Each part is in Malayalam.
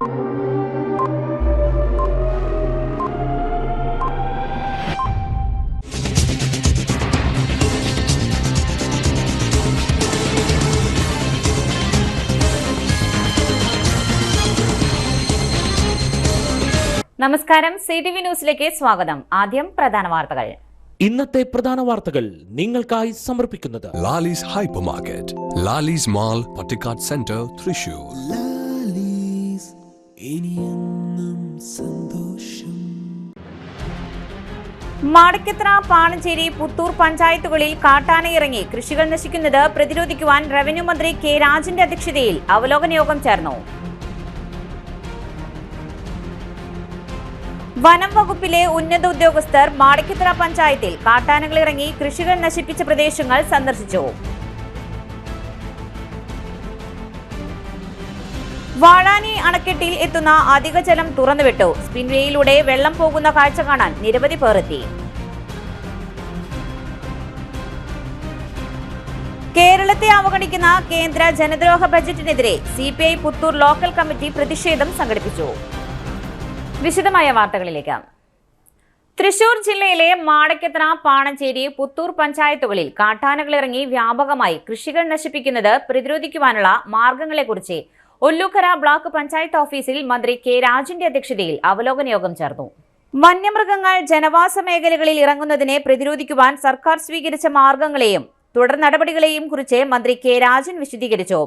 നമസ്കാരം, CTV ന്യൂസിലേക്ക് സ്വാഗതം. ആദ്യം പ്രധാന വാർത്തകൾ. ഇന്നത്തെ പ്രധാന വാർത്തകൾ നിങ്ങൾക്കായി സമർപ്പിക്കുന്നത് Lalees hyper market, Lalees mall, Pattikkad centre, Thrissur. Madakkathara, Panancheri, Puthur പഞ്ചായത്തുകളിൽ കാട്ടാനയിറങ്ങി കൃഷികൾ നശിക്കുന്നത് പ്രതിരോധിക്കുവാൻ റവന്യൂ മന്ത്രി കെ രാജന്റെ അധ്യക്ഷതയിൽ അവലോകന യോഗം ചേർന്നു. വനം വകുപ്പിലെ ഉന്നത ഉദ്യോഗസ്ഥർ മാടക്കത്ര പഞ്ചായത്തിൽ കാട്ടാനകളിറങ്ങി കൃഷികൾ നശിപ്പിച്ച പ്രദേശങ്ങൾ സന്ദർശിച്ചു. വാഴാനി അണക്കെട്ടിൽ എത്തുന്ന അധിക ജലം തുറന്നുവിട്ടു. സ്പിൻവേയിലൂടെ വെള്ളം പോകുന്ന കാഴ്ച കാണാൻ നിരവധി പേർ എത്തി. കേരളത്തെ അവഗണിക്കുന്ന കേന്ദ്ര ജനദ്രോഹ ബജറ്റിനെതിരെ CPI പുത്തൂർ ലോക്കൽ കമ്മിറ്റി പ്രതിഷേധം സംഘടിപ്പിച്ചു. വിശദമായ വാർത്തകളിലേക്ക്. തൃശൂർ ജില്ലയിലെ മാടക്കത്ര, പാണഞ്ചേരി, പുത്തൂർ പഞ്ചായത്തുകളിൽ കാട്ടാനകളിറങ്ങി വ്യാപകമായി കൃഷികൾ നശിപ്പിക്കുന്നത് പ്രതിരോധിക്കുവാനുള്ള മാർഗങ്ങളെക്കുറിച്ച് ഒല്ലൂക്കര ബ്ലോക്ക് പഞ്ചായത്ത് ഓഫീസിൽ മന്ത്രി കെ രാജന്റെ അധ്യക്ഷതയിൽ അവലോകന യോഗം ചേർന്നു. വന്യമൃഗങ്ങൾ ജനവാസ മേഖലകളിൽ ഇറങ്ങുന്നതിനെ പ്രതിരോധിക്കുവാൻ സർക്കാർ സ്വീകരിച്ച മാർഗങ്ങളെയും തുടർ നടപടികളെയും കുറിച്ച് മന്ത്രി കെ രാജൻ വിശദീകരിച്ചു.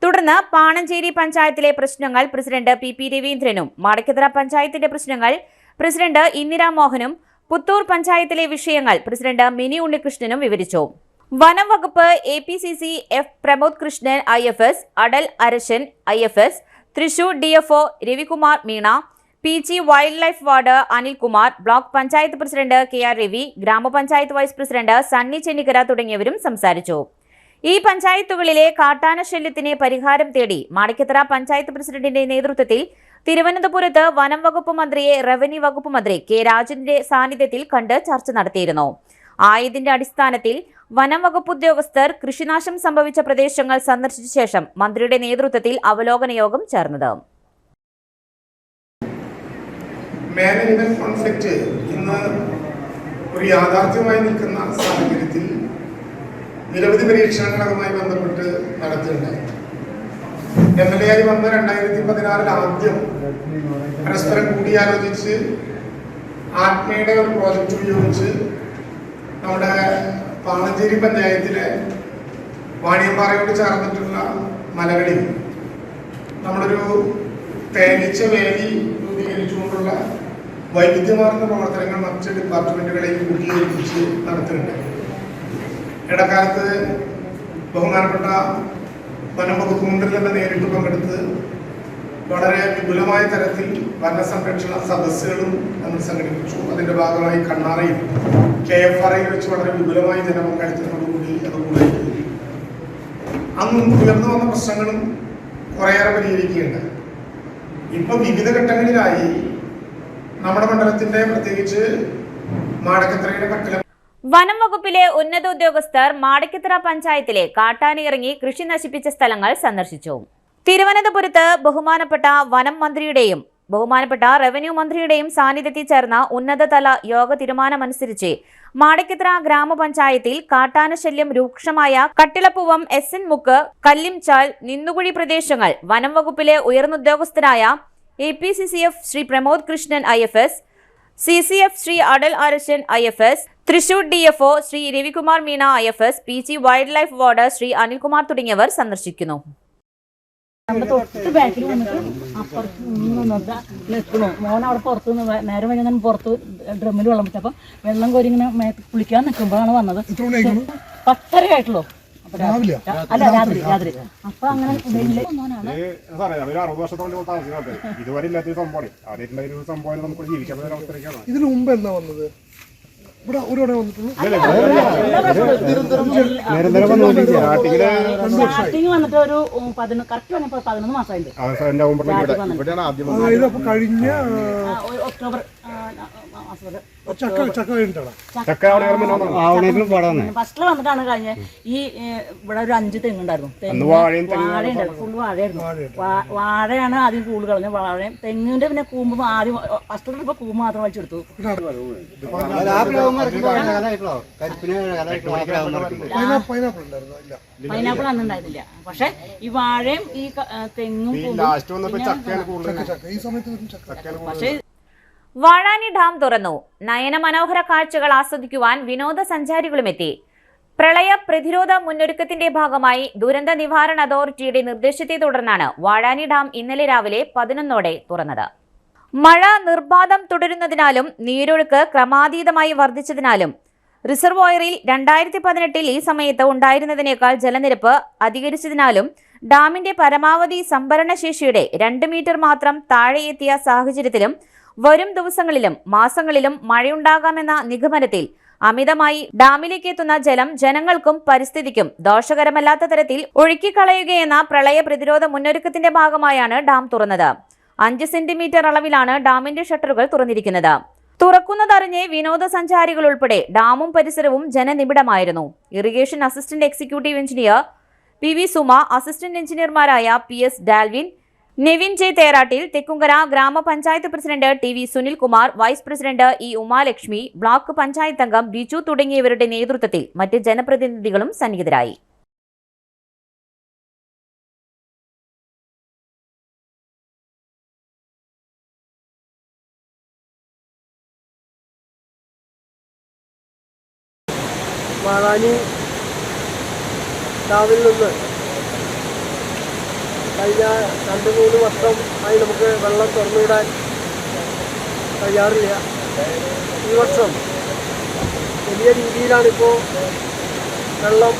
തുടർന്ന് പാണഞ്ചേരി പഞ്ചായത്തിലെ പ്രശ്നങ്ങൾ പ്രസിഡന്റ് PP രവീന്ദ്രനും, മാടക്കത്ര പഞ്ചായത്തിന്റെ പ്രശ്നങ്ങൾ പ്രസിഡന്റ് ഇന്ദിരാ മോഹനും, പുത്തൂർ പഞ്ചായത്തിലെ വിഷയങ്ങൾ പ്രസിഡന്റ് മിനി ഉണ്ണികൃഷ്ണനും വിവരിച്ചു. വനം വകുപ്പ് APCC F Pramod Krishnan IFS, Atal Arasan IFS, Thrissur DFO Ravikumar Meena, PG wild life ward Anilkumar, block panchayat president KR Ravi, ഗ്രാമപഞ്ചായത്ത് വൈസ് പ്രസിഡന്റ് സണ്ണി ചെന്നിക്കര തുടങ്ങിയവരും സംസാരിച്ചു. ഈ പഞ്ചായത്തുകളിലെ കാട്ടാന ശല്യത്തിന് പരിഹാരം തേടി മാടക്കത്ര പഞ്ചായത്ത് പ്രസിഡന്റിന്റെ നേതൃത്വത്തിൽ തിരുവനന്തപുരത്ത് വനം വകുപ്പ് മന്ത്രിയെ റവന്യൂ വകുപ്പ് മന്ത്രി കെ രാജന്റെ സാന്നിധ്യത്തിൽ കണ്ട് ചർച്ച നടത്തിയിരുന്നു. ആയതിന്റെ അടിസ്ഥാനത്തിൽ വനം വകുപ്പ് ഉദ്യോഗസ്ഥർ കൃഷിനാശം സംഭവിച്ച പ്രദേശങ്ങൾ സന്ദർശിച്ച ശേഷം മന്ത്രിയുടെ നേതൃത്വത്തിൽ അവലോകന യോഗം ചേർന്നത്. നിരവധി പരീക്ഷണങ്ങൾ അതുമായി ബന്ധപ്പെട്ട് നടത്തിയിട്ടുണ്ടായി. MLA ആയി വന്ന 2016 ആദ്യം പരസ്പരം കൂടിയാലോചിച്ച് ആത്മയുടെ ഒരു പ്രോജക്റ്റ് ഉപയോഗിച്ച് നമ്മുടെ പാണഞ്ചേരി പഞ്ചായത്തിലെ വാണിയമ്പാറയോട് ചേർന്നിട്ടുള്ള മലകളിൽ നമ്മളൊരു തേനീച്ച വേലി രൂപീകരിച്ചുകൊണ്ടുള്ള വൈവിധ്യമാർന്ന പ്രവർത്തനങ്ങൾ മറ്റ് ഡിപ്പാർട്ട്മെന്റുകളെയും കൂട്ടിയേൽപ്പിച്ച് നടത്തുന്നുണ്ടായി. ഇടക്കാലത്ത് ബഹുമാനപ്പെട്ട വനം വകുപ്പ് മന്ത്രി തന്നെ നേരിട്ട് പങ്കെടുത്ത് വളരെ വിപുലമായ തരത്തിൽ വനസംരക്ഷണ സദസ്സുകളും നമ്മൾ സംഘടിപ്പിച്ചു. അതിന്റെ ഭാഗമായി കണ്ണാറയിൽ KFRയിൽ വെച്ച് വളരെ വിപുലമായ ജനപങ്കാളിത്തത്തോടുകൂടി അതുകൂടെ അന്ന് ഉയർന്നു വന്ന പ്രശ്നങ്ങളും കുറേയേറെ പരിഹരിക്കുകയുണ്ട്. ഇപ്പൊ വിവിധ ഘട്ടങ്ങളിലായി നമ്മുടെ മണ്ഡലത്തിന്റെ പ്രത്യേകിച്ച് മാടക്കത്രയുടെ പക്കല വനം വകുപ്പിലെ ഉന്നത ഉദ്യോഗസ്ഥർ മാടക്കത്ര പഞ്ചായത്തിലെ കാട്ടാനയിറങ്ങി കൃഷി നശിപ്പിച്ച സ്ഥലങ്ങൾ സന്ദർശിച്ചു. തിരുവനന്തപുരത്ത് ബഹുമാനപ്പെട്ട വനം മന്ത്രിയുടെയും ബഹുമാനപ്പെട്ട റവന്യൂ മന്ത്രിയുടെയും സാന്നിധ്യത്തിൽ ചേർന്ന ഉന്നതതല യോഗ തീരുമാനമനുസരിച്ച് മാടക്കത്ര ഗ്രാമപഞ്ചായത്തിൽ കാട്ടാന ശല്യം രൂക്ഷമായ കട്ടിളപ്പൂവം, SN മുക്ക്, കല്ലിംചാൽ, നിന്നുകുഴി പ്രദേശങ്ങൾ വനം വകുപ്പിലെ ഉയർന്ന ഉദ്യോഗസ്ഥരായ APCCF Shri Pramod Krishnan IFS, CCF Shri Atal Arasan IFS, Thrissur DFO Shri Ravikumar Meena IFS, PG wild life ward Shri Anilkumar തുടങ്ങിയവർ സന്ദർശിക്കുന്നു. തൊട്ട് ബാക്കിൽ വന്നിട്ട് അപ്പുറത്ത് നിൽക്കണു. മോൻ അവിടെ പുറത്ത് നേരം കഴിഞ്ഞാൽ പുറത്ത് ഡ്രമ്മിൽ വെള്ളം വെച്ചപ്പം വെള്ളം കോരി ഇങ്ങനെ കുളിക്കാൻ നിൽക്കുമ്പോഴാണ് വന്നത്. 10:30 ആയിട്ടുള്ളൂ. അല്ല, രാത്രി. അപ്പൊ അങ്ങനെ ഇതിനു മുമ്പ് എന്താ വന്നത്? സ്റ്റാർട്ടിങ് വന്നിട്ട് ഒരു കറക്റ്റ് വന്നപ്പോൾ 11 മാസമായിട്ട് കഴിഞ്ഞ ഒക്ടോബർ ഫസ്റ്റില് വന്നിട്ടാണ് കഴിഞ്ഞ ഈ ഇവിടെ ഒരു 5 തെങ്ങുണ്ടായിരുന്നു. വാഴയുണ്ടായിരുന്നു, ഫുള്ള് വാഴയായിരുന്നു. വാഴയാണ് ആദ്യം കൂട് കളഞ്ഞത്. വാഴയും തെങ്ങിന്റെ പിന്നെ കൂമ്പ് ആദ്യം ഫസ്റ്റ് ഇപ്പൊ കൂമ്പ് മാത്രം വലിച്ചെടുത്തു. പൈനാപ്പിൾ അന്ന് ഉണ്ടായിരുന്നില്ല. പക്ഷെ ഈ വാഴയും ഈ തെങ്ങും പക്ഷേ വാഴാനി ഡാം തുറന്നു. നയന മനോഹര കാഴ്ചകൾ ആസ്വദിക്കുവാൻ വിനോദസഞ്ചാരികളും എത്തി. പ്രളയ പ്രതിരോധ മുന്നൊരുക്കത്തിന്റെ ഭാഗമായി ദുരന്ത നിവാരണ അതോറിറ്റിയുടെ നിർദ്ദേശത്തെ തുടർന്നാണ് വാഴാനി ഡാം ഇന്നലെ രാവിലെ 11ഓടെ തുറന്നത്. മഴ നിർബാധം തുടരുന്നതിനാലും നീരൊഴുക്ക് ക്രമാതീതമായി വർദ്ധിച്ചതിനാലും റിസർവോയറിൽ 2018 ഈ സമയത്ത് ഉണ്ടായിരുന്നതിനേക്കാൾ ജലനിരപ്പ് അധികരിച്ചതിനാലും ഡാമിന്റെ പരമാവധി സംഭരണശേഷിയുടെ 2 മീറ്റർ മാത്രം താഴെയെത്തിയ സാഹചര്യത്തിലും വരും ദിവസങ്ങളിലും മാസങ്ങളിലും മഴയുണ്ടാകാമെന്ന നിഗമനത്തിൽ അമിതമായി ഡാമിലേക്ക് എത്തുന്ന ജലം ജനങ്ങൾക്കും പരിസ്ഥിതിക്കും ദോഷകരമല്ലാത്ത തരത്തിൽ ഒഴുക്കിക്കളയുകയെന്ന പ്രളയ പ്രതിരോധ മുന്നൊരുക്കത്തിന്റെ ഭാഗമായാണ് ഡാം തുറന്നത്. 5 സെന്റിമീറ്റർ അളവിലാണ് ഡാമിന്റെ ഷട്ടറുകൾ തുറന്നിരിക്കുന്നത്. തുറക്കുന്നതറിഞ്ഞ് വിനോദസഞ്ചാരികൾ ഉൾപ്പെടെ ഡാമും പരിസരവും ജനനിബിഡമായിരുന്നു. Irrigation assistant executive engineer PV Suma, assistant എഞ്ചിനീയർമാരായ PS ഡാൽവിൻ, നെവിൻ ജെ തേറാട്ടിൽ, തെക്കുംകര ഗ്രാമപഞ്ചായത്ത് president TV Sunilkumar, vice president E Umalakshmi, block panchayat അംഗം ബിജു തുടങ്ങിയവരുടെ നേതൃത്വത്തിൽ മറ്റ് ജനപ്രതിനിധികളും സന്നിഹിതരായി. വാഴാനി ഡാമിൽ നിന്ന് കഴിഞ്ഞ 2-3 വർഷമായി നമുക്ക് വെള്ളം തുറന്നുവിടാൻ കഴിയാറില്ല. ഈ വർഷം വലിയ രീതിയിലാണിപ്പോൾ വെള്ളം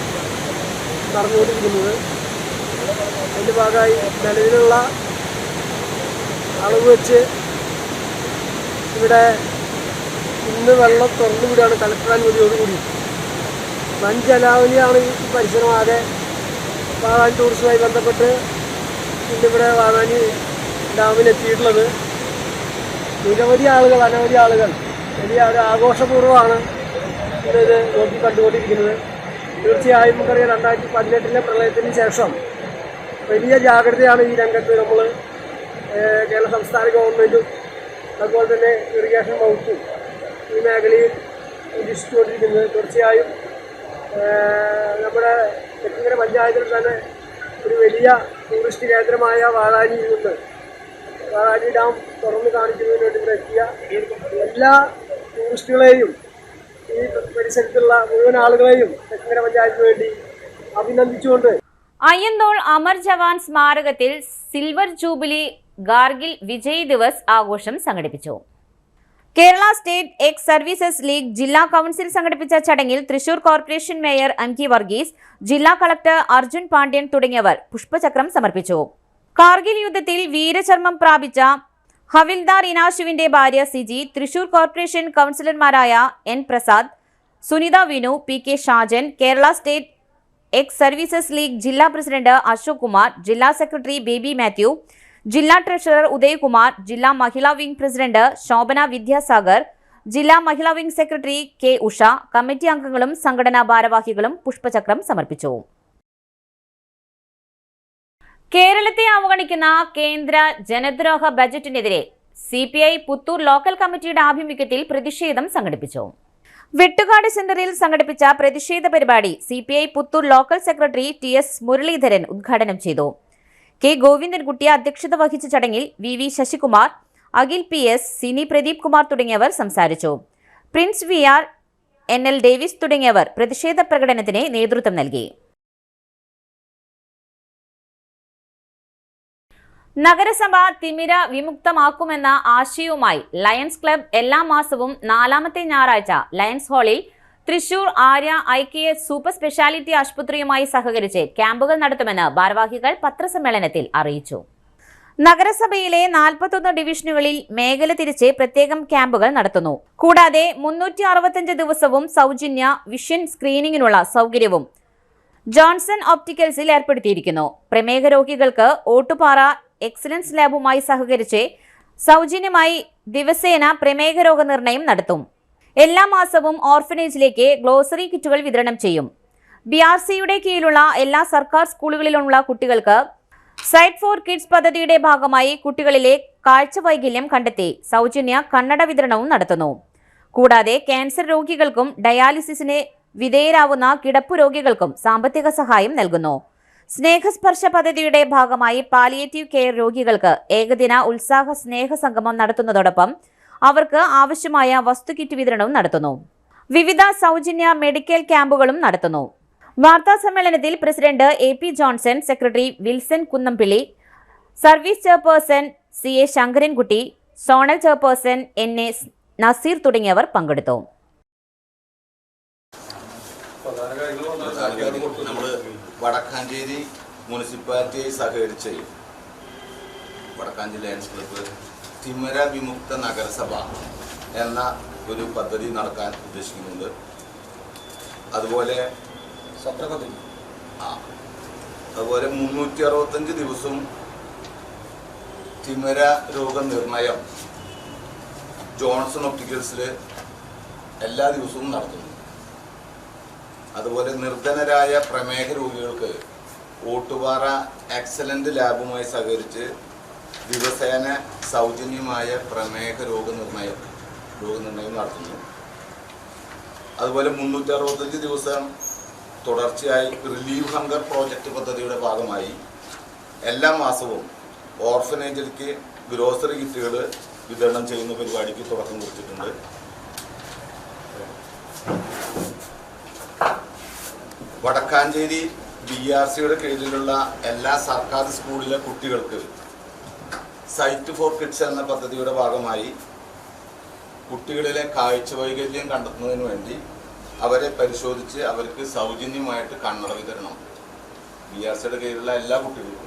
നടന്നുകൊണ്ടിരിക്കുന്നത്. അതിൻ്റെ ഭാഗമായി നിലവിലുള്ള അളവ് വെച്ച് ഇവിടെ ഇന്ന് വെള്ളം തുറന്നുവിടുകയാണ് കളക്ടർ അനുമതിയോടുകൂടി. വൻ ജലാവലിയാണ് ഈ പരിസരമാകെ. വാഴാനി ടൂറിസവുമായി ബന്ധപ്പെട്ട് ഇന്നിവിടെ വാഴാനി ഡാമിലെത്തിയിട്ടുള്ളത് നിരവധി ആളുകൾ, അനവധി ആളുകൾ വലിയ ഒരു ആഘോഷപൂർവ്വമാണ് ഇത് നോക്കി കണ്ടുകൊണ്ടിരിക്കുന്നത്. തീർച്ചയായും നമുക്കറിയാം 2018 പ്രളയത്തിന് ശേഷം വലിയ ജാഗ്രതയാണ് ഈ രംഗത്ത് നമ്മൾ കേരള സംസ്ഥാന ഗവൺമെൻറ്റും അതുപോലെ തന്നെ ഇറിഗേഷൻ വകുപ്പും ഈ മേഖലയിൽ ഉദ്ദേശിച്ചുകൊണ്ടിരിക്കുന്നത്. തീർച്ചയായും നമ്മുടെ തെക്കുംകര പഞ്ചായത്തിൽ തന്നെ ഒരു വലിയ ടൂറിസ്റ്റ് കേന്ദ്രമായ വാഴാനിയിൽ നിന്ന് വാഴാനി ഡാം തുറന്ന് കാണിക്കുന്നതിന് വേണ്ടി ഇവിടെ എത്തിയ എല്ലാ ടൂറിസ്റ്റുകളെയും ഈ പരിസരത്തുള്ള മുഴുവൻ ആളുകളെയും തെക്കുംകര പഞ്ചായത്തിന് വേണ്ടി അഭിനന്ദിച്ചുകൊണ്ട് അയ്യന്തോൾ അമർ ജവാൻ സ്മാരകത്തിൽ സിൽവർ ജൂബിലി ഗാർഗിൽ വിജയ് ദിവസ് ആഘോഷം സംഘടിപ്പിച്ചു. Kerala state ex services league ജില്ലാ കൗൺസിൽ സംഘടിപ്പിച്ച ചടങ്ങിൽ Thrissur corporation mayor MK Varghese, ജില്ലാ കളക്ടർ അർജുൻ പാണ്ഡ്യൻ തുടങ്ങിയവർ പുഷ്പചക്രം സമർപ്പിച്ചു. കാർഗിൽ യുദ്ധത്തിൽ വീരചർമ്മം പ്രാപിച്ച ഹവിൽദാർ ഇനാശുവിന്റെ ഭാര്യ സിജി, തൃശൂർ കോർപ്പറേഷൻ കൗൺസിലർമാരായ N Prasad, Sunitha Vinu, PK Shajan, Kerala state ex services league ജില്ലാ പ്രസിഡന്റ് അശോക് കുമാർ, ജില്ലാ സെക്രട്ടറി ബേബി മാത്യു, ജില്ലാ ട്രഷറർ ഉദയകുമാർ, ജില്ലാ മഹിളാ വിംഗ് പ്രസിഡന്റ് ശോഭന വിദ്യാസാഗർ, ജില്ലാ മഹിളാ wing secretary K Usha, committee അംഗങ്ങളും സംഘടനാ ഭാരവാഹികളും പുഷ്പചക്രം സമർപ്പിച്ചു. കേരളത്തെ അവഗണിക്കുന്ന കേന്ദ്ര ജനദ്രോഹ ബജറ്റിനെതിരെ CPI പുത്തൂർ ലോക്കൽ കമ്മിറ്റിയുടെ ആഭിമുഖ്യത്തിൽ പ്രതിഷേധം സംഘടിപ്പിച്ചു. വെട്ടുകാട് സെന്ററിൽ സംഘടിപ്പിച്ച പ്രതിഷേധ പരിപാടി CPI Puthur local secretary TS Muraleedharan ഉദ്ഘാടനം ചെയ്തു. K ഗോവിന്ദൻകുട്ടി അധ്യക്ഷത വഹിച്ച ചടങ്ങിൽ VV ശശികുമാർ, അഖിൽ PS, സിനി പ്രദീപ് കുമാർ തുടങ്ങിയവർ സംസാരിച്ചു. പ്രിൻസ് VR, NL ഡേവിസ് തുടങ്ങിയവർ പ്രതിഷേധ പ്രകടനത്തിന് നേതൃത്വം നൽകി. നഗരസഭ തിമിര വിമുക്തമാക്കുമെന്ന ആശയവുമായി ലയൺസ് ക്ലബ് എല്ലാ മാസവും 4ാമത്തെ ഞായറാഴ്ച ലയൺസ് ഹാളിൽ Thrissur Arya IKS super speciality ആശുപത്രിയുമായി സഹകരിച്ച് ക്യാമ്പുകൾ നടത്തുമെന്ന് ഭാരവാഹികൾ പത്രസമ്മേളനത്തിൽ അറിയിച്ചു. നഗരസഭയിലെ 41 ഡിവിഷനുകളിൽ മേഖല തിരിച്ച് പ്രത്യേകം ക്യാമ്പുകൾ നടത്തുന്നു. കൂടാതെ 365 ദിവസവും സൗജന്യ വിഷൻ സ്ക്രീനിങ്ങിനുള്ള സൗകര്യവും ജോൺസൺ ഓപ്റ്റിക്കൽസിൽ ഏർപ്പെടുത്തിയിരിക്കുന്നു. പ്രമേഹ രോഗികൾക്ക് ഓട്ടുപാറ എക്സലൻസ് ലാബുമായി സഹകരിച്ച് സൗജന്യമായി ദിവസേന പ്രമേഹ രോഗനിർണയം നടത്തും. എല്ലാ മാസവും ഓർഫനേജിലേക്ക് ഗ്ലോസറി കിറ്റുകൾ വിതരണം ചെയ്യും. BRCയുടെ കീഴിലുള്ള എല്ലാ സർക്കാർ സ്കൂളുകളിലുള്ള കുട്ടികൾക്ക് സൈറ്റ് ഫോർ കിഡ്സ് പദ്ധതിയുടെ ഭാഗമായി കുട്ടികളിലെ കാഴ്ച വൈകല്യം കണ്ടെത്തി സൗജന്യ കണ്ണട വിതരണവും നടത്തുന്നു. കൂടാതെ ക്യാൻസർ രോഗികൾക്കും ഡയാലിസിസിന് വിധേയരാവുന്ന കിടപ്പു രോഗികൾക്കും സാമ്പത്തിക സഹായം നൽകുന്നു. സ്നേഹസ്പർശ പദ്ധതിയുടെ ഭാഗമായി പാലിയേറ്റീവ് കെയർ രോഗികൾക്ക് ഏകദിന ഉത്സാഹ സ്നേഹ സംഗമം നടത്തുന്നതോടൊപ്പം അവർക്ക് ആവശ്യമായ വസ്തുകിറ്റ് വിതരണവും നടത്തുന്നു. വിവിധ സൗജന്യ മെഡിക്കൽ ക്യാമ്പുകളും നടത്തുന്നു. വാർത്താ സമ്മേളനത്തിൽ president AP Johnson, secretary Wilson Kunnampilly, service chairperson CA Sankarankutty, zonal chairperson NA Naseer തുടങ്ങിയവർ പങ്കെടുത്തു. നമ്മൾ വടക്കാഞ്ചേരി മുനിസിപ്പാലിറ്റിയായി സഹകരിച്ച് വടക്കാഞ്ചേരി ലയൺസ് ക്ലബ്ബ് തിമര വിമുക്ത നഗരസഭ എന്ന ഒരു പദ്ധതി നടക്കാൻ ഉദ്ദേശിക്കുന്നുണ്ട്. അതുപോലെ 365 ദിവസവും തിമര രോഗനിർണയം ജോൺസൺ ഒപ്റ്റിക്കൽസിൽ എല്ലാ ദിവസവും നടത്തുന്നു. അതുപോലെ നിർധനരായ പ്രമേഹ രോഗികൾക്ക് ഓട്ടുപാറ എക്സലന്റ് ലാബുമായി സഹകരിച്ച് ദിവസേന സൗജന്യമായ പ്രമേഹ രോഗനിർണയം നടത്തുന്നു. അതുപോലെ 365 ദിവസം തുടർച്ചയായി റിലീവ് ഹങ്കർ പ്രോജക്റ്റ് പദ്ധതിയുടെ ഭാഗമായി എല്ലാ മാസവും ഓർഫനേജിലേക്ക് ഗ്രോസറി കിറ്റുകൾ വിതരണം ചെയ്യുന്ന പരിപാടിക്ക് തുടക്കം കുറിച്ചിട്ടുണ്ട്. വടക്കാഞ്ചേരി BRCയുടെ കീഴിലുള്ള എല്ലാ സർക്കാർ സ്കൂളിലെ കുട്ടികൾക്ക് സൈറ്റ് ഫോർ കിഡ്സ് എന്ന പദ്ധതിയുടെ ഭാഗമായി കുട്ടികളിലെ കാഴ്ച വൈകല്യം കണ്ടെത്തുന്നതിന് വേണ്ടി അവരെ പരിശോധിച്ച് അവർക്ക് സൗജന്യമായിട്ട് കണ്ണട വിതരണം BRCയുടെ കീഴിലുള്ള എല്ലാ കുട്ടികൾക്കും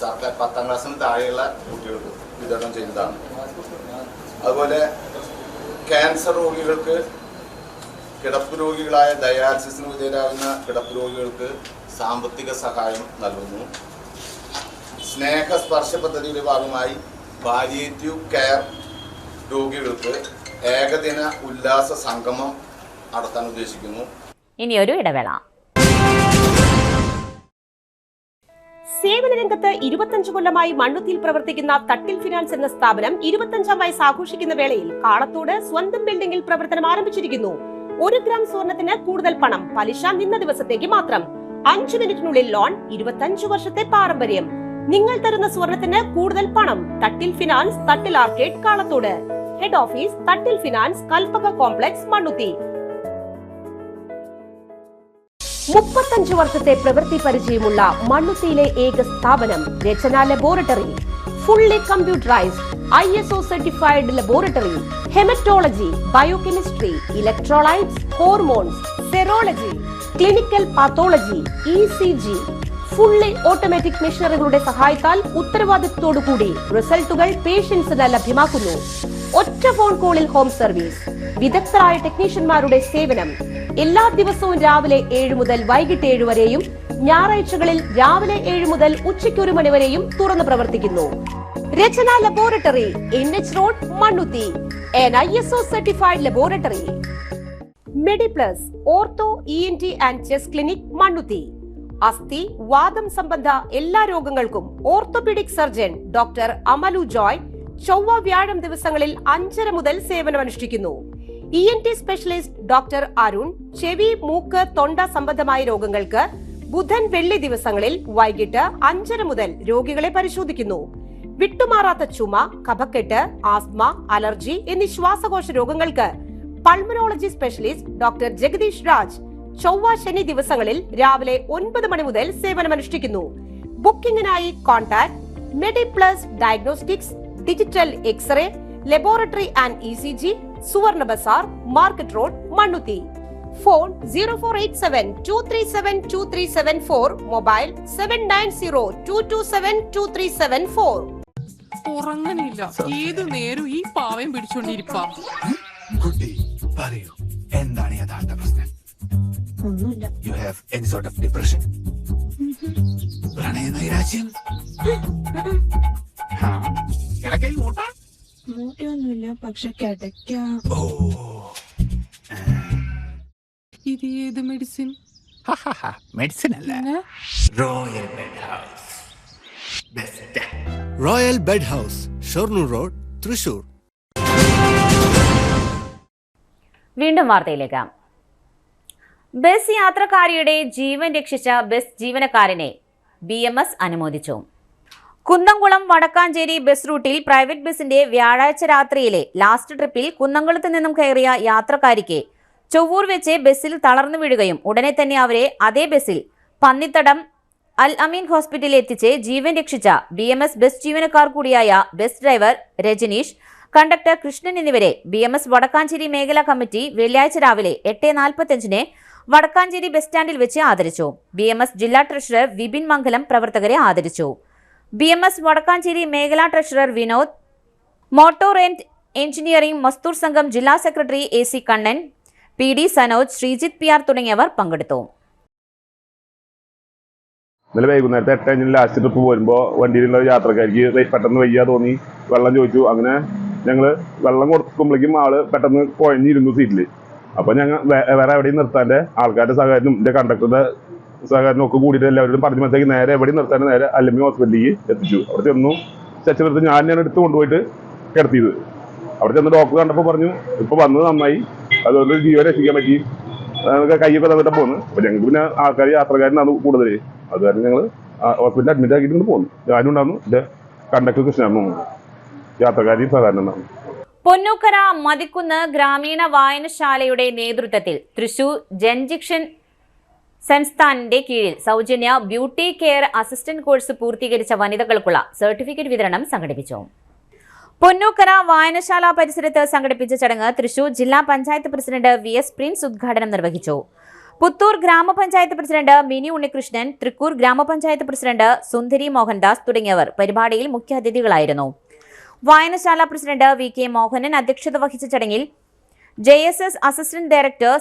സർക്കാർ 10ാം ക്ലാസ്സിന് താഴെയുള്ള കുട്ടികൾക്ക് വിതരണം ചെയ്യുന്നതാണ്. അതുപോലെ ക്യാൻസർ രോഗികൾക്ക്, കിടപ്പ് രോഗികളായ ഡയാലിസിസിന് വിധേയരാകുന്ന കിടപ്പ് രോഗികൾക്ക് സാമ്പത്തിക സഹായം നൽകുന്നു. സ്നേഹസ്പർശ പദ്ധതിയുടെ ഭാഗമായി പാലിയേറ്റീവ് കെയർ രോഗികൾക്ക് ഏകദിന ഉല്ലാസ സംഗമം നടത്താൻ ഉദ്ദേശിക്കുന്നു. ഇനിയൊരു ഇടവേള. സേവന രംഗത്ത് 25 കൊല്ലമായി മണ്ണുത്തിയിൽ പ്രവർത്തിക്കുന്ന തട്ടിൽ ഫിനാൻസ് എന്ന സ്ഥാപനം 25ാം വയസ്സ് ആഘോഷിക്കുന്ന വേളയിൽ കാളത്തോട് സ്വന്തം ബിൽഡിംഗിൽ പ്രവർത്തനം ആരംഭിച്ചിരിക്കുന്നു. 1 ഗ്രാം സ്വർണത്തിന് കൂടുതൽ പണം, പലിശ നിന്ന ദിവസത്തേക്ക് മാത്രം, 5 മിനിറ്റിനുള്ളിൽ ലോൺ, 25 വർഷത്തെ പാരമ്പര്യം. നിങ്ങൾ തരുന്ന സ്വർണത്തിന് കൂടുതൽ പണം. Thattil finance, Thattil arcade, Kalathode. Head office Thattil finance, Kalpaka complex, Mannuthy. 35 വർഷത്തെ പ്രവൃത്തി പരിചയമുള്ള മണ്ണുത്തിയിലെ ഏക സ്ഥാപനം Rachana laboratory. Fully computerised, ISO certified laboratory. Haematology, biochemistry, electrolytes, hormones, serology, clinical pathology, ECG. Fully automatic മെഷീനറികളുടെ സഹായത്താൽ ഉത്തരവാദിത്വത്തോടുകൂടി റിസൾട്ടുകൾ പേഷ്യൻസിന് ലഭ്യമാക്കുന്നു. ഒറ്റ ഫോൺ കോളിൽ ഹോം സർവീസ്. വിദഗ്ധരായ ടെക്നീഷ്യന്മാരുടെ സേവനം. എല്ലാ ദിവസവും രാവിലെ 7 മുതൽ വൈകിട്ട് 7 വരെയും ഞായറാഴ്ചകളിൽ രാവിലെ 7 മുതൽ ഉച്ചയ്ക്ക് 1 മണി വരെയും തുറന്നു പ്രവർത്തിക്കുന്നു. Rachana laboratory, NH road, Mannuthy. ISO certified laboratory. Mediplus, ortho, ENT and chest clinic, Mannuthy. അസ്ഥി, വാദം സംബന്ധ എല്ലാ രോഗങ്ങൾക്കും orthopaedic surgeon doctor Amalu Joy ചൊവ്വ വ്യാഴം ദിവസങ്ങളിൽ 5:30 മുതൽ സേവനമനുഷ്ഠിക്കുന്നു. ENT സ്പെഷ്യലിസ്റ്റ് ഡോക്ടർ അരുൺ ചെവി, മൂക്ക്, തൊണ്ട സംബന്ധമായ രോഗങ്ങൾക്ക് ബുധൻ, വെള്ളി ദിവസങ്ങളിൽ വൈകിട്ട് 5:30 മുതൽ രോഗികളെ പരിശോധിക്കുന്നു. വിട്ടുമാറാത്ത ചുമ, കഫക്കെട്ട്, ആസ്മ, അലർജി എന്നീ ശ്വാസകോശ രോഗങ്ങൾക്ക് pulmonology specialist doctor Jagadish Raj ചൊവ്വ, ശനി ദിവസങ്ങളിൽ രാവിലെ 9 മണി മുതൽ സേവനമനുഷ്ഠിക്കുന്നു. ബുക്കിംഗിനായി contact Mediplus diagnostics, digital x-ray, laboratory and ECG, Suvarna bazaar, market road, Mannuthy. Phone 0487-237-2374, mobile 790227-2374. ഉറങ്ങണില്ല. ഏതു നേരം ഈ പാവം പിടിച്ചോണ്ടിരിപ്പാ. കുട്ടി പറയൂ, എന്താണ് യഥാർത്ഥ പ്രശ്നം? ഒന്നുമില്ല. You have any sort of depression? പ്രണയ നൈരാശ്യം? കിടക്കയിൽ മൂട്ട? മൂട്ടയൊന്നുമില്ല, പക്ഷെ കിടക്കാം. ഓ, ഇത് ഏത് മെഡിസിൻ? മെഡിസിൻ അല്ല, royal bed house. Best royal bed house, Shoranur road, Thrissur. വീണ്ടും വാർത്തയിലേക്ക്. ബസ് യാത്രക്കാരിയുടെ ജീവൻ രക്ഷിച്ച ബസ് ജീവനക്കാരനെ BMS അനുമോദിച്ചു. കുന്നംകുളം വടക്കാഞ്ചേരി ബസ് റൂട്ടിൽ പ്രൈവറ്റ് ബസിന്റെ വ്യാഴാഴ്ച രാത്രിയിലെ ലാസ്റ്റ് ട്രിപ്പിൽ കുന്നംകുളത്ത് നിന്നും കയറിയ യാത്രക്കാരിക്ക് ചൊവ്വൂർ വെച്ച് ബസ്സിൽ തളർന്നു വീഴുകയും ഉടനെ തന്നെ അവരെ അതേ ബസ്സിൽ പന്നിത്തടം അൽ അമീൻ ഹോസ്പിറ്റലിൽ എത്തിച്ച് ജീവൻ രക്ഷിച്ച BMS ബസ് ജീവനക്കാർ കൂടിയായ bus driver Rajneesh, conductor Krishnan എന്നിവരെ BMS വടക്കാഞ്ചേരി മേഖലാ കമ്മിറ്റി വെള്ളിയാഴ്ച രാവിലെ 8:45 വടക്കാഞ്ചേരി ബസ് സ്റ്റാൻഡിൽ വെച്ച് ആദരിച്ചു. BMS ജില്ലാ ട്രഷറർ വിപിൻ മംഗലം പ്രവർത്തകരെ ആദരിച്ചു. BMS വടക്കാഞ്ചേരി മേഖലാ treasurer Vinod, motor and engineering Mazdoor സംഘം ജില്ലാ secretary AC Kannan, PD Sanoj, Sreejith PR തുടങ്ങിയവർ പങ്കെടുത്തു. ഇന്നലെ വൈകുന്നേരത്തെ 8:05 ലാസ്റ്റ് ട്രിപ്പ് പോരുമ്പോൾ വണ്ടിയിലുള്ള യാത്രക്കാർക്ക് പെട്ടെന്ന് വയ്യ തോന്നി, വെള്ളം ചോദിച്ചു. അങ്ങനെ ഞങ്ങൾ വെള്ളം കൊടുക്കുമ്പോഴേക്കും ആള് പെട്ടെന്ന് കുഴഞ്ഞിരുന്നു സീറ്റിൽ. അപ്പോൾ ഞങ്ങൾ വേറെ എവിടെയും നിർത്താൻ്റെ ആൾക്കാരുടെ സഹകരണം, എൻ്റെ കണ്ടക്ടറുടെ സഹകരണം ഒക്കെ കൂടിയിട്ട് എല്ലാവരും പറഞ്ഞ് മനസ്സിലാക്കി നേരെ എവിടെയും നിർത്താൻ നേരെ അല്ലമ്മി ഹോസ്പിറ്റലിലേക്ക് എത്തിച്ചു. അവിടെ ചെന്നു ചെച്ചെടുത്ത് ഞാൻ എടുത്ത് കൊണ്ടുപോയിട്ട് കിടത്തിയത്. അവിടെ ചെന്ന് ഡോക്ടർ കണ്ടപ്പോൾ പറഞ്ഞു ഇപ്പോൾ വന്നത് നന്നായി, അതുകൊണ്ട് ജീവൻ രക്ഷിക്കാൻ പറ്റി, കൈയൊക്കെ തന്നിട്ട് പോന്നു. അപ്പോൾ ഞങ്ങൾക്ക് പിന്നെ ആൾക്കാർ യാത്രക്കാരനാണ് കൂടുതൽ, അത് കാരണം ഞങ്ങൾ ഹോസ്പിറ്റലിൽ അഡ്മിറ്റ് ആക്കിയിട്ട് പോന്നു. ഞാനും ഉണ്ടായിരുന്നു, എൻ്റെ കണ്ടക്ടർ കൃഷ്ണനും യാത്രക്കാരെയും സഹകരണം ഉണ്ടായിരുന്നു. പൊന്നൂക്കര മതിക്കുന്ന് ഗ്രാമീണ വായനശാലയുടെ നേതൃത്വത്തിൽ തൃശൂർ ജൻജിക്ഷൻ സംസ്ഥാനിന്റെ കീഴിൽ സൗജന്യ ബ്യൂട്ടി കെയർ അസിസ്റ്റന്റ് കോഴ്സ് പൂർത്തീകരിച്ച വനിതകൾക്കുള്ള സർട്ടിഫിക്കറ്റ് വിതരണം സംഘടിപ്പിച്ചു. പൊന്നൂക്കര വായനശാല പരിസരത്ത് സംഘടിപ്പിച്ച ചടങ്ങ് തൃശൂർ ജില്ലാ പഞ്ചായത്ത് പ്രസിഡന്റ് VS പ്രിൻസ് ഉദ്ഘാടനം നിർവഹിച്ചു. പുത്തൂർ ഗ്രാമപഞ്ചായത്ത് പ്രസിഡന്റ് മിനി ഉണ്ണികൃഷ്ണൻ, തൃക്കൂർ ഗ്രാമപഞ്ചായത്ത് പ്രസിഡന്റ് സുന്ദരി മോഹൻദാസ് തുടങ്ങിയവർ പരിപാടിയിൽ മുഖ്യാതിഥികളായിരുന്നു. വായനശാല പ്രസിഡന്റ് VK മോഹനൻ അധ്യക്ഷത വഹിച്ച ചടങ്ങിൽ JSS അസിസ്റ്റന്റ് ഡയറക്ടർ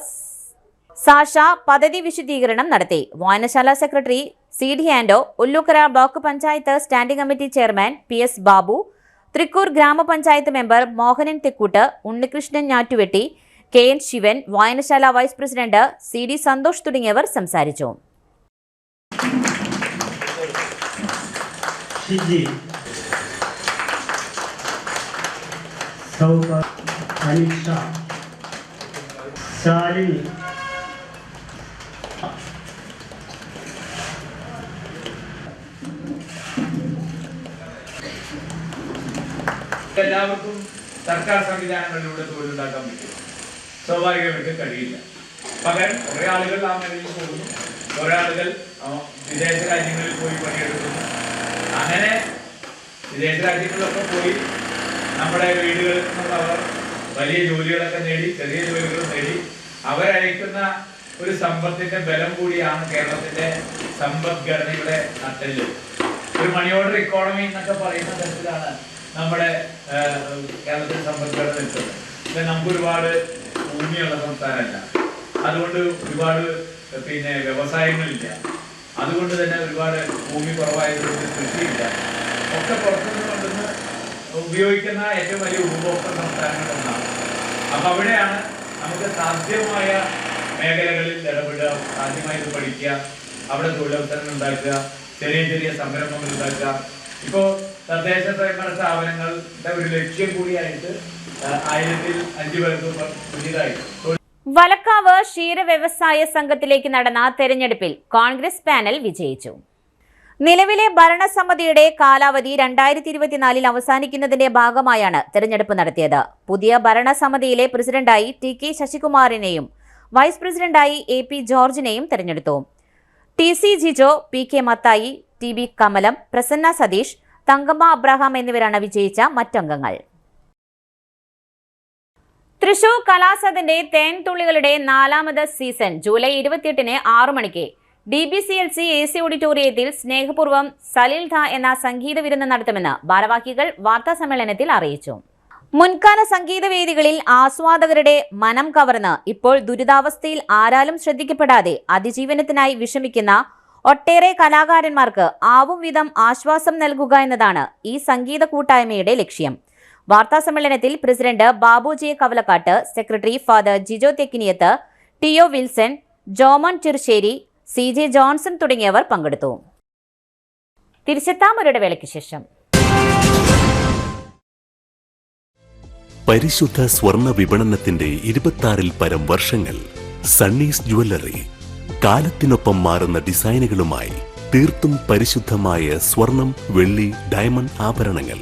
സാഷ പദ്ധതി വിശദീകരണം നടത്തി. വായനശാല secretary CD Ando, Ullookkara block panchayat standing committee chairman PS Babu, Thrikkur ഗ്രാമപഞ്ചായത്ത് മെമ്പർ മോഹനൻ തെക്കൂട്ട്, ഉണ്ണികൃഷ്ണൻ ഞാറ്റുവെട്ടി, KN ശിവൻ, വായനശാല വൈസ് പ്രസിഡന്റ് CD സന്തോഷ് തുടങ്ങിയവർ സംസാരിച്ചു. എല്ലാവർക്കും സർക്കാർ സംവിധാനങ്ങളിലൂടെ തൊഴിലുണ്ടാക്കാൻ പറ്റും, സ്വാഭാവികമായിട്ടും കഴിയില്ല. പകരം കുറേ ആളുകൾ ആ മേഖലയിൽ പോകുന്നു, കുറേ ആളുകൾ വിദേശ രാജ്യങ്ങളിൽ പോയി പണിയെടുക്കുന്നു. അങ്ങനെ വിദേശ രാജ്യങ്ങളിലൊക്കെ പോയി നമ്മുടെ വീടുകളിൽ നിന്നുള്ളവർ വലിയ ജോലികളൊക്കെ നേടി, ചെറിയ ജോലികൾ നേടി അവരയക്കുന്ന ഒരു സമ്പത്തിന്റെ ബലം കൂടിയാണ് കേരളത്തിന്റെ സമ്പദ്ഘടനയുടെ നട്ടെല്ല്. ഒരു മണി ഓർഡർ ഇക്കോണമി എന്നൊക്കെ പറയുന്ന തരത്തിലാണ് നമ്മുടെ കേരളത്തിൽ സമ്പദ്ഘടന നിൽക്കുന്നത്. നമുക്ക് ഒരുപാട് ഭൂമിയുള്ള സംസ്ഥാനമല്ല, അതുകൊണ്ട് ഒരുപാട് വ്യവസായങ്ങളില്ല, അതുകൊണ്ട് തന്നെ ഒരുപാട് ഭൂമി കുറവായതുകൊണ്ട് കൃഷിയില്ല. ഒക്കെ പുറത്തുനിന്ന് കൊണ്ടുവന്ന് ഉപയോഗിക്കുന്ന ഏറ്റവും വലിയ ഉപഭോക്തൃ സംസ്ഥാനങ്ങളൊന്നാണ്. അപ്പം അവിടെയാണ് നമുക്ക് സാധ്യമായ മേഖലകളിൽ ഇടപെടുക, സാധ്യമായത് പഠിക്കുക, അവിടെ തൊഴിലവസരങ്ങൾ ഉണ്ടാക്കുക, ചെറിയ ചെറിയ സംരംഭങ്ങൾ ഉണ്ടാക്കുക. ഇപ്പോൾ തദ്ദേശ സ്വയംഭരണ സ്ഥാപനങ്ങളുടെ ഒരു ലക്ഷ്യം കൂടിയായിട്ട് 1005 പേർക്ക് പുതിയതായി വലക്കാവ് ക്ഷീര വ്യവസായ സംഘത്തിലേക്ക് നടന്ന തെരഞ്ഞെടുപ്പിൽ കോൺഗ്രസ് പാനൽ വിജയിച്ചു. നിലവിലെ ഭരണസമിതിയുടെ കാലാവധി 2024 അവസാനിക്കുന്നതിന്റെ ഭാഗമായാണ് തെരഞ്ഞെടുപ്പ് നടത്തിയത്. പുതിയ ഭരണസമിതിയിലെ പ്രസിഡന്റായി TK ശശികുമാറിനെയും വൈസ് പ്രസിഡന്റായി AP ജോർജിനെയും തെരഞ്ഞെടുത്തു. TC Jijo, PK Mathai, TB Kamalam, Prasanna Satheesh, Thankamma Abraham എന്നിവരാണ് വിജയിച്ച മറ്റംഗങ്ങൾ. തൃശൂർ കലാസദന്റെ തേൻതുള്ളികളുടെ 4ാമത് സീസൺ ജൂലൈ 28-ന് 6 മണിക്ക് DBCLC AC ഓഡിറ്റോറിയത്തിൽ സ്നേഹപൂർവ്വം സലിൽ ധ എന്ന സംഗീത വിരുന്ന് നടത്തുമെന്ന് ഭാരവാഹികൾ വാർത്താസമ്മേളനത്തിൽ അറിയിച്ചു. മുൻകാല സംഗീത വേദികളിൽ ആസ്വാദകരുടെ മനം കവർന്ന് ഇപ്പോൾ ദുരിതാവസ്ഥയിൽ ആരാലും ശ്രദ്ധിക്കപ്പെടാതെ അതിജീവനത്തിനായി വിഷമിക്കുന്ന ഒട്ടേറെ കലാകാരന്മാർക്ക് ആവും വിധം ആശ്വാസം നൽകുക എന്നതാണ് ഈ സംഗീത കൂട്ടായ്മയുടെ ലക്ഷ്യം. വാർത്താസമ്മേളനത്തിൽ president Babu J Kavalakkad, secretary father Jijo Thekkiniyath, T O Wilson, Jomon Chirssery, CJ Johnson തുടങ്ങിയവർ പങ്കെടുത്തു. തിരിച്ചെത്താം ഒരു വേളയ്ക്ക് ശേഷം. പരിശുദ്ധ സ്വർണ്ണ വിപണനത്തിന്റെ 26-ൽ പരം വർഷങ്ങൾ. സണ്ണീസ് ജ്വല്ലറി കാലത്തിനൊപ്പം മാറുന്ന ഡിസൈനുകളുമായി തീർത്തും പരിശുദ്ധമായ സ്വർണം, വെള്ളി, ഡയമണ്ട് ആഭരണങ്ങൾ.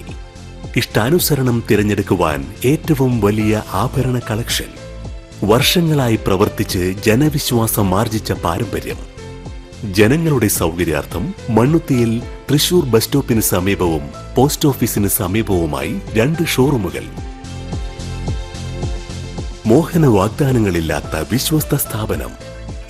ഇഷ്ടാനുസരണം തിരഞ്ഞെടുക്കുവാൻ ഏറ്റവും വലിയ ആഭരണ കളക്ഷൻ. വർഷങ്ങളായി പ്രവർത്തിച്ച് ജനവിശ്വാസം ആർജിച്ച പാരമ്പര്യം. ജനങ്ങളുടെ സൗകര്യാർത്ഥം മണ്ണുത്തിയിൽ തൃശൂർ ബസ് സ്റ്റോപ്പിന് സമീപവും പോസ്റ്റ് ഓഫീസിന് സമീപവുമായി 2 ഷോറൂമുകൾ. മോഹന വാഗ്ദാനങ്ങളില്ലാത്ത വിശ്വസ്ത സ്ഥാപനം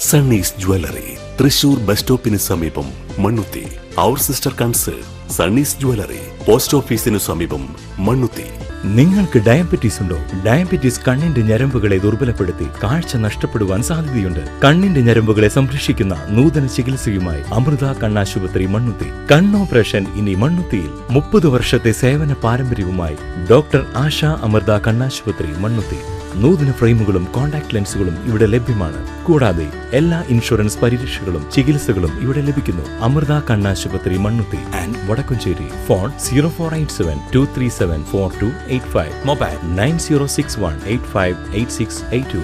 സണ്ണീസ് ജ്വല്ലറി, തൃശൂർ ബസ് സ്റ്റോപ്പിന് സമീപം, മണ്ണുത്തി. അവർ സിസ്റ്റർ കൺസേൺ സണ്ണീസ് ജ്വല്ലറി, പോസ്റ്റ് ഓഫീസിനു സമീപം, മണ്ണുത്തി. നിങ്ങൾക്ക് ഡയബറ്റീസ് ഉണ്ടോ? ഡയബറ്റീസ് കണ്ണിന്റെ ഞരമ്പുകളെ ദുർബലപ്പെടുത്തി കാഴ്ച നഷ്ടപ്പെടുവാൻ സാധ്യതയുണ്ട്. കണ്ണിന്റെ ഞരമ്പുകളെ സംരക്ഷിക്കുന്ന നൂതന ചികിത്സയുമായി അമൃത കണ്ണാശുപത്രി, മണ്ണുത്തി. കണ്ണോപ്പറേഷൻ ഇനി മണ്ണുത്തിയിൽ. 30 വർഷത്തെ സേവന പാരമ്പര്യവുമായി ഡോക്ടർ ആശ അമൃത കണ്ണാശുപത്രി, മണ്ണുത്തി. നൂതന ഫ്രെയിമുകളും കോൺടാക്ട് ലെൻസുകളും ഇവിടെ ലഭ്യമാണ്. കൂടാതെ എല്ലാ ഇൻഷുറൻസ് പരിരക്ഷകളും ചികിത്സകളും ഇവിടെ ലഭിക്കുന്നു. അമൃത കണ്ണാശുപത്രി, Mannuthy and Vadakkumchery. Phone 0487237485. Mobile 9061858682.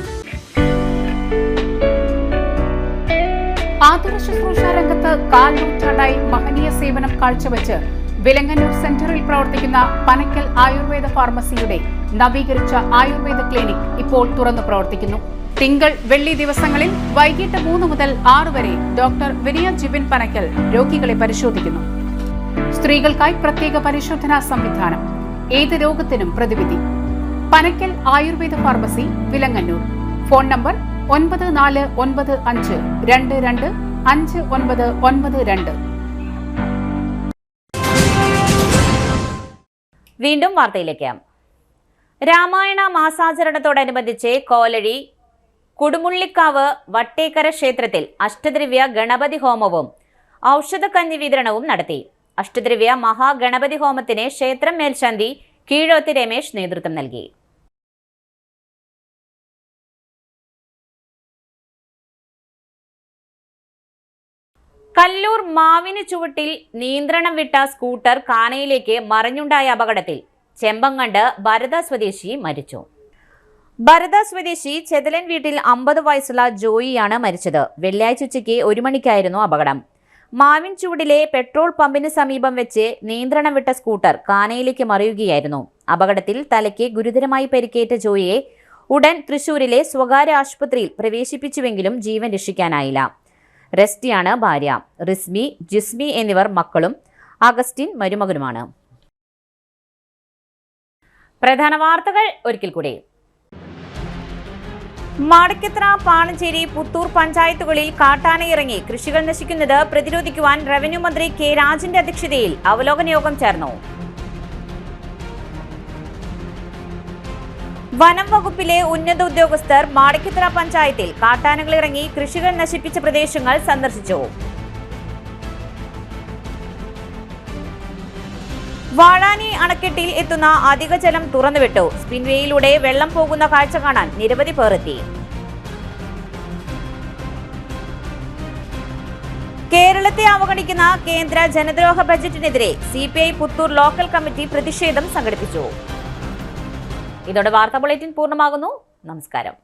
ആതുര ശുശ്രൂഷ രംഗത്ത് 4 നൂറ്റാണ്ടായി മഹനീയ സേവനം കാഴ്ചവെച്ച് വിലങ്ങന്നൂർ സെന്ററിൽ പ്രവർത്തിക്കുന്ന പനക്കൽ ആയുർവേദ ഫാർമസിയുടെ നവീകരിച്ച ആയുർവേദ ക്ലിനിക് ഇപ്പോൾ തുറന്നു പ്രവർത്തിക്കുന്നു. തിങ്കൾ, വെള്ളി ദിവസങ്ങളിൽ വൈകിട്ട് 3 മുതൽ 6 വരെ ഡോക്ടർ വിനയ ജിബിൻ പനക്കൽ രോഗികളെ പരിശോധിക്കുന്നു. സ്ത്രീകൾക്കായി പ്രത്യേക പരിശോധനാ സംവിധാനം. ഏത് രോഗത്തിനും പ്രതിവിധി. Panakkal Ayurveda pharmacy, Vilangannur. Phone number 9495225992. വീണ്ടും വാർത്തയിലേക്ക്. രാമായണ മാസാചരണത്തോടനുബന്ധിച്ച് കോലഴി കുടുമുള്ളിക്കാവ് വട്ടേക്കര ക്ഷേത്രത്തിൽ അഷ്ടദ്രവ്യ ഗണപതി ഹോമവും ഔഷധക്കഞ്ഞി വിതരണവും നടത്തി. അഷ്ടദ്രവ്യ മഹാഗണപതി ഹോമത്തിന് ക്ഷേത്രം മേൽശാന്തി കീഴോത്ത് രമേശ് നേതൃത്വം നൽകി. കല്ലൂർ മാവിന് ചുവട്ടിൽ നിയന്ത്രണം വിട്ട സ്കൂട്ടർ കാനയിലേക്ക് മറിഞ്ഞുണ്ടായ അപകടത്തിൽ ചെമ്പങ്ങണ്ട് ഭരത സ്വദേശി മരിച്ചു. ഭരത സ്വദേശി ചെതലൻ വീട്ടിൽ 50 വയസ്സുള്ള ജോയിയാണ് മരിച്ചത്. വെള്ളിയാഴ്ച ഉച്ചയ്ക്ക് 1 മണിക്കായിരുന്നു അപകടം. മാവിൻ ചുവടിലെ പെട്രോൾ പമ്പിന് സമീപം വെച്ച് നിയന്ത്രണം വിട്ട സ്കൂട്ടർ കാനയിലേക്ക് മറിയുകയായിരുന്നു. അപകടത്തിൽ തലയ്ക്ക് ഗുരുതരമായി പരിക്കേറ്റ ജോയിയെ ഉടൻ തൃശൂരിലെ സ്വകാര്യ ആശുപത്രിയിൽ പ്രവേശിപ്പിച്ചുവെങ്കിലും ജീവൻ രക്ഷിക്കാനായില്ല. റെസ്റ്റിയാണ് ഭാര്യ. റിസ്മി, ജിസ്മി എന്നിവർ മക്കളും അഗസ്റ്റിൻ മരുമകനുമാണ്. പ്രധാന വാർത്തകൾ ഒരിക്കൽ കൂടി. മാടക്കത്ര, പാണഞ്ചേരി, പുത്തൂർ പഞ്ചായത്തുകളിൽ കാട്ടാനയിറങ്ങി കൃഷികൾ നശിക്കുന്നത് പ്രതിരോധിക്കുവാൻ റവന്യൂ മന്ത്രി കെ രാജന്റെ അധ്യക്ഷതയിൽ അവലോകന യോഗം ചേർന്നു. വനം വകുപ്പിലെ ഉന്നത ഉദ്യോഗസ്ഥർ മാടക്കത്ര പഞ്ചായത്തിൽ കാട്ടാനകളിറങ്ങി കൃഷികൾ നശിപ്പിച്ച പ്രദേശങ്ങൾ സന്ദർശിച്ചു. വാഴാനി അണക്കെട്ടിൽ എത്തുന്ന അധിക ജലം തുറന്നുവിട്ടു. സ്പിൻവേയിലൂടെ വെള്ളം പോകുന്ന കാഴ്ച കാണാൻ നിരവധി പേർ എത്തി. കേരളത്തെ അവഗണിക്കുന്ന കേന്ദ്ര ജനദ്രോഹ ബജറ്റിനെതിരെ CPI പുത്തൂർ ലോക്കൽ കമ്മിറ്റി പ്രതിഷേധം സംഘടിപ്പിച്ചു. ഇതോടെ വാർത്താ ബുള്ളറ്റിൻ പൂർണ്ണമാകുന്നു. നമസ്കാരം.